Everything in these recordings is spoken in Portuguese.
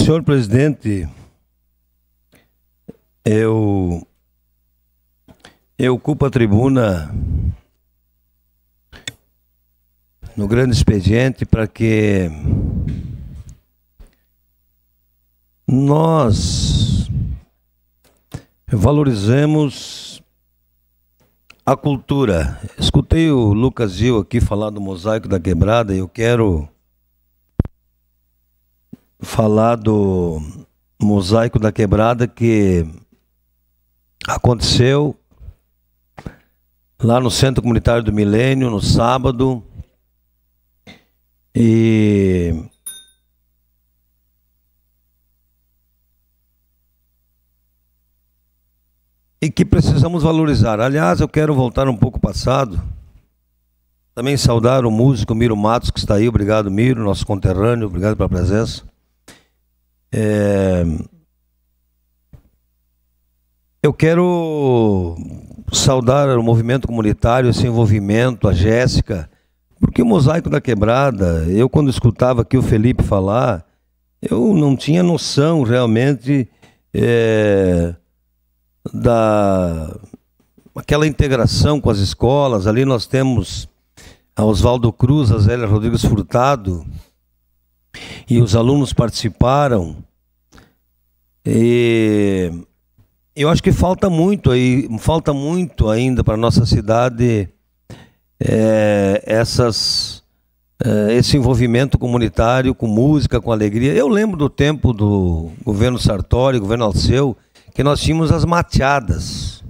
Senhor presidente, eu ocupo a tribuna no grande expediente para que nós valorizemos a cultura. Escutei o Lucas Gil aqui falar do Mosaico da Quebrada e eu quero falar do Mosaico da Quebrada que aconteceu lá no Centro Comunitário do Milênio, no sábado, e que precisamos valorizar. Aliás, eu quero voltar um pouco passado, também saudar o músico Miro Matos, que está aí. Obrigado, Miro, nosso conterrâneo, obrigado pela presença. Eu quero saudar o movimento comunitário, esse envolvimento, a Jéssica, porque o Mosaico da Quebrada, eu quando escutava aqui o Felipe falar, eu não tinha noção realmente aquela integração com as escolas. Ali nós temos a Oswaldo Cruz, a Zélia Rodrigues Furtado, e os alunos participaram. E eu acho que falta muito ainda para a nossa cidade esse envolvimento comunitário com música, com alegria. Eu lembro do tempo do governo Sartori, governo Alceu, que nós tínhamos as mateadas.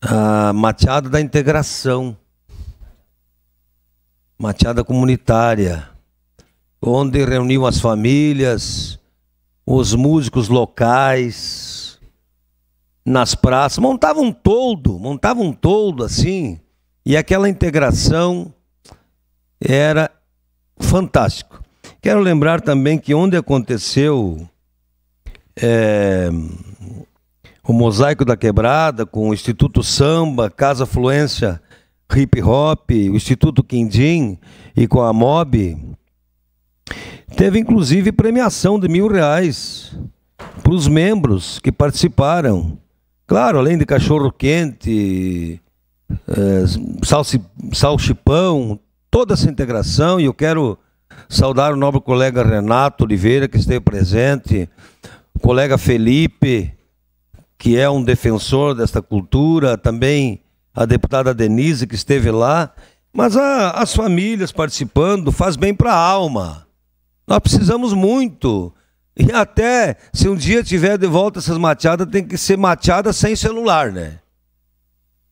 A mateada da integração. Mateada comunitária, onde reuniam as famílias, os músicos locais, nas praças, montavam um toldo assim, e aquela integração era fantástico. Quero lembrar também que onde aconteceu o Mosaico da Quebrada, com o Instituto Samba, Casa Fluência Hip Hop, o Instituto Quindim e com a MOB, teve inclusive premiação de R$1.000 para os membros que participaram. Claro, além de cachorro-quente, salchipão, toda essa integração. E eu quero saudar o nobre colega Renato Oliveira, que esteve presente, o colega Felipe, que é um defensor desta cultura, também a deputada Denise, que esteve lá. Mas as famílias participando faz bem para a alma. Nós precisamos muito. E até, se um dia tiver de volta essas mateadas, tem que ser mateada sem celular, né?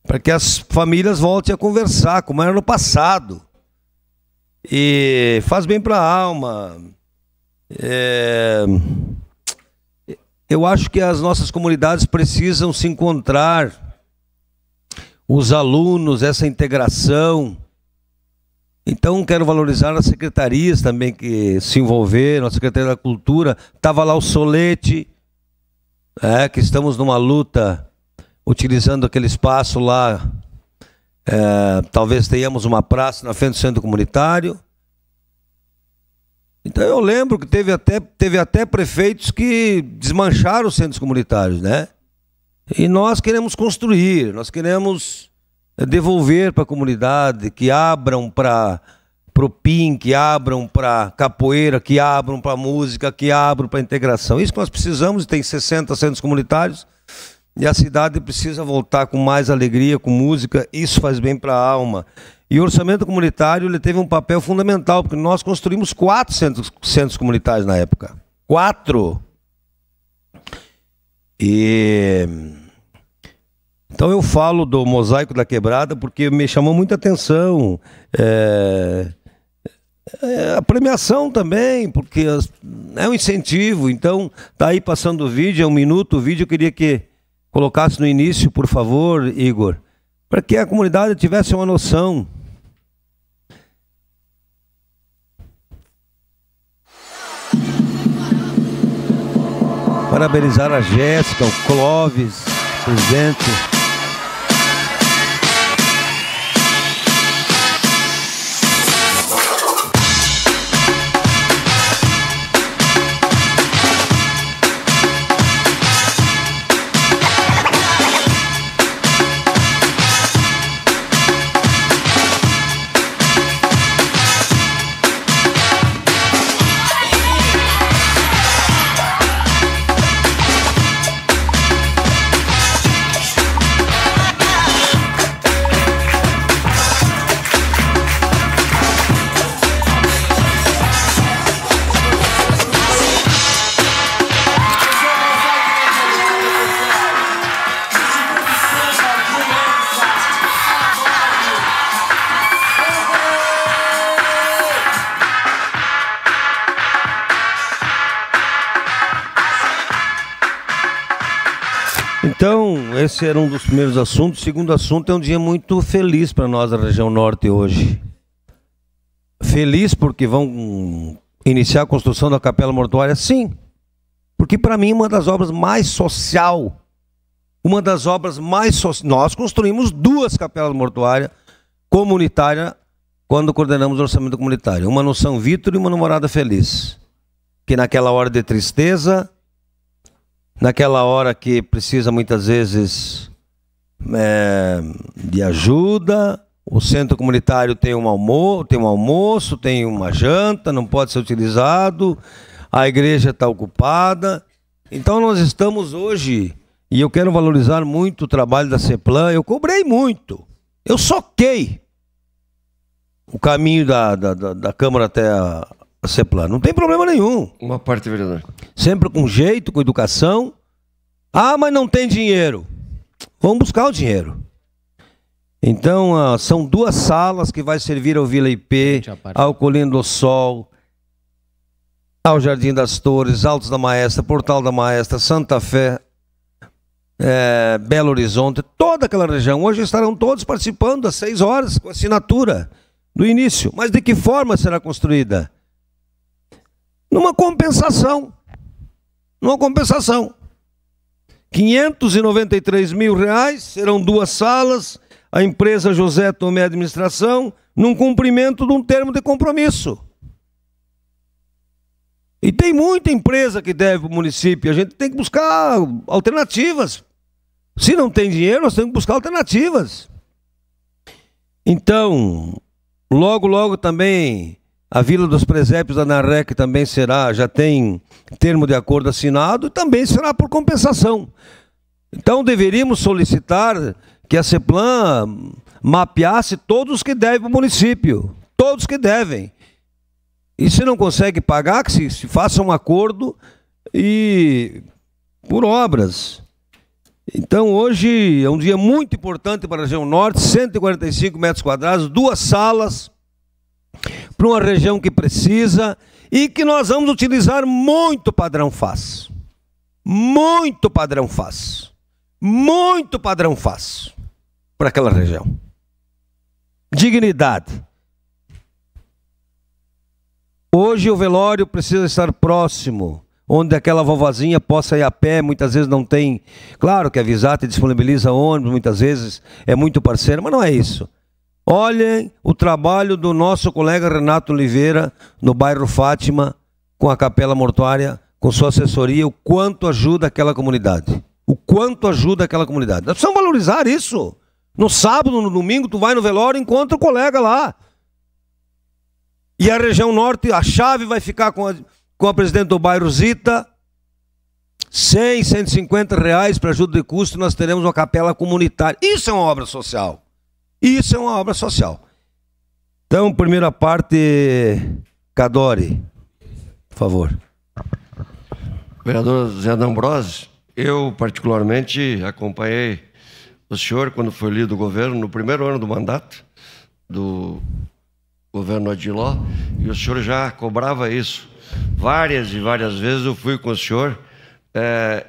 Para que as famílias voltem a conversar, como era no passado. E faz bem para a alma. Eu acho que as nossas comunidades precisam se encontrar, os alunos, essa integração. Então, quero valorizar as secretarias também que se envolveram, a Secretaria da Cultura. Estava lá o Solete, que estamos numa luta, utilizando aquele espaço lá. Talvez tenhamos uma praça na frente do centro comunitário. Então, eu lembro que teve até prefeitos que desmancharam os centros comunitários, né? E nós queremos construir, nós queremos devolver para a comunidade, que abram para o PIN, que abram para capoeira, que abram para música, que abram para integração. Isso que nós precisamos. Tem 60 centros comunitários e a cidade precisa voltar com mais alegria, com música. Isso faz bem para a alma. E o orçamento comunitário, ele teve um papel fundamental, porque nós construímos 4 centros comunitários na época. 4! Então eu falo do Mosaico da Quebrada porque me chamou muita atenção. A premiação também, porque é um incentivo. Então, tá aí passando o vídeo, é 1 minuto o vídeo. Eu queria que colocasse no início, por favor, Igor, para que a comunidade tivesse uma noção. Parabenizar a Jéssica, o Clóvis, presidente. Então, esse era um dos primeiros assuntos. O segundo assunto é um dia muito feliz para nós da região norte hoje. Feliz porque vão iniciar a construção da capela mortuária, sim. Porque para mim uma das obras mais social, nós construímos 2 capelas mortuárias comunitárias quando coordenamos o orçamento comunitário. Uma no São Vítor e uma no Morada Feliz. Que naquela hora de tristeza, naquela hora que precisa muitas vezes de ajuda, o centro comunitário tem um almoço, tem uma janta, não pode ser utilizado, a igreja está ocupada. Então nós estamos hoje, e eu quero valorizar muito o trabalho da CEPLAN, eu cobrei muito, eu soquei o caminho da Câmara até a CEPLAN, não tem problema nenhum. Uma parte, vereador. Sempre com jeito, com educação. Ah, mas não tem dinheiro. Vamos buscar o dinheiro. Então, são 2 salas que vai servir ao Vila IP, ao Colina do Sol, ao Jardim das Torres, Altos da Maestra, Portal da Maestra, Santa Fé, Belo Horizonte, toda aquela região. Hoje estarão todos participando às 6 horas, com assinatura do início. Mas de que forma será construída? Numa compensação. Numa compensação. R$593 mil serão 2 salas, a empresa José Tomé Administração, num cumprimento de um termo de compromisso. E tem muita empresa que deve para o município, a gente tem que buscar alternativas. Se não tem dinheiro, nós temos que buscar alternativas. Então, logo também, a Vila dos Presépios da NAREC também já tem termo de acordo assinado e também será por compensação. Então deveríamos solicitar que a CEPLAN mapeasse todos que devem para o município, todos que devem. E se não consegue pagar, que se faça um acordo e por obras. Então hoje é um dia muito importante para a região norte, 145 metros quadrados, 2 salas, para uma região que precisa e que nós vamos utilizar muito padrão FAS. Muito padrão FAS. Muito padrão FAS para aquela região. Dignidade. Hoje o velório precisa estar próximo, onde aquela vovozinha possa ir a pé, muitas vezes não tem... Claro que a Visate disponibiliza ônibus, muitas vezes é muito parceiro, mas não é isso. Olhem o trabalho do nosso colega Renato Oliveira, no bairro Fátima, com a capela mortuária, com sua assessoria, o quanto ajuda aquela comunidade. O quanto ajuda aquela comunidade. Nós precisamos valorizar isso. No sábado, no domingo, tu vai no velório e encontra o colega lá. E a região norte, a chave vai ficar com a presidente do bairro Zita. 100, 150 reais para ajuda de custo, nós teremos uma capela comunitária. Isso é uma obra social. Isso é uma obra social. Então, primeira parte, Cadore, por favor. Vereador Zé D'Ambrosio, eu particularmente acompanhei o senhor quando foi líder do governo, no primeiro ano do mandato do governo Adiló, e o senhor já cobrava isso. Várias e várias vezes eu fui com o senhor,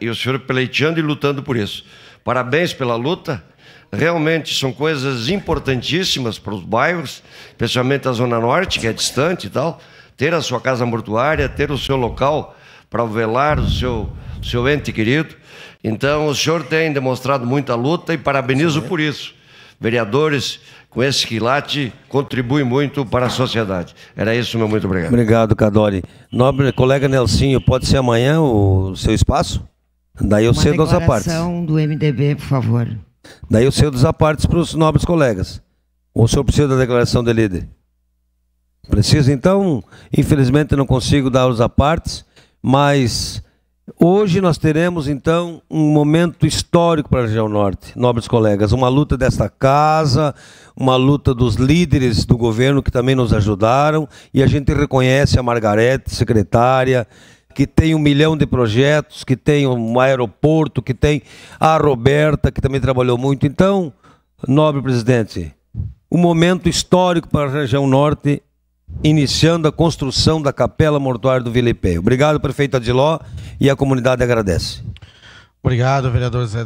e o senhor pleiteando e lutando por isso. Parabéns pela luta. Realmente são coisas importantíssimas para os bairros, especialmente a Zona Norte, que é distante e tal, ter a sua casa mortuária, ter o seu local para velar o seu ente querido. Então, o senhor tem demonstrado muita luta e parabenizo por isso. Vereadores, com esse quilate, contribuem muito para a sociedade. Era isso, meu muito obrigado. Obrigado, Cadore. Nobre colega Nelsinho, pode ser amanhã o seu espaço? Daí eu cedo as apartes. Uma declaração do MDB, por favor. Daí eu cedo as apartes para os nobres colegas. Ou o senhor precisa da declaração de líder? Precisa, então, infelizmente não consigo dar os apartes, mas hoje nós teremos, então, um momento histórico para a região norte, nobres colegas. Uma luta desta casa, uma luta dos líderes do governo que também nos ajudaram, e a gente reconhece a Margarete, secretária, que tem 1 milhão de projetos, que tem um aeroporto, que tem a Roberta, que também trabalhou muito. Então, nobre presidente, um momento histórico para a região norte, iniciando a construção da capela mortuária do Vila IP. Obrigado, prefeito Adiló, e a comunidade agradece. Obrigado, vereador Zé.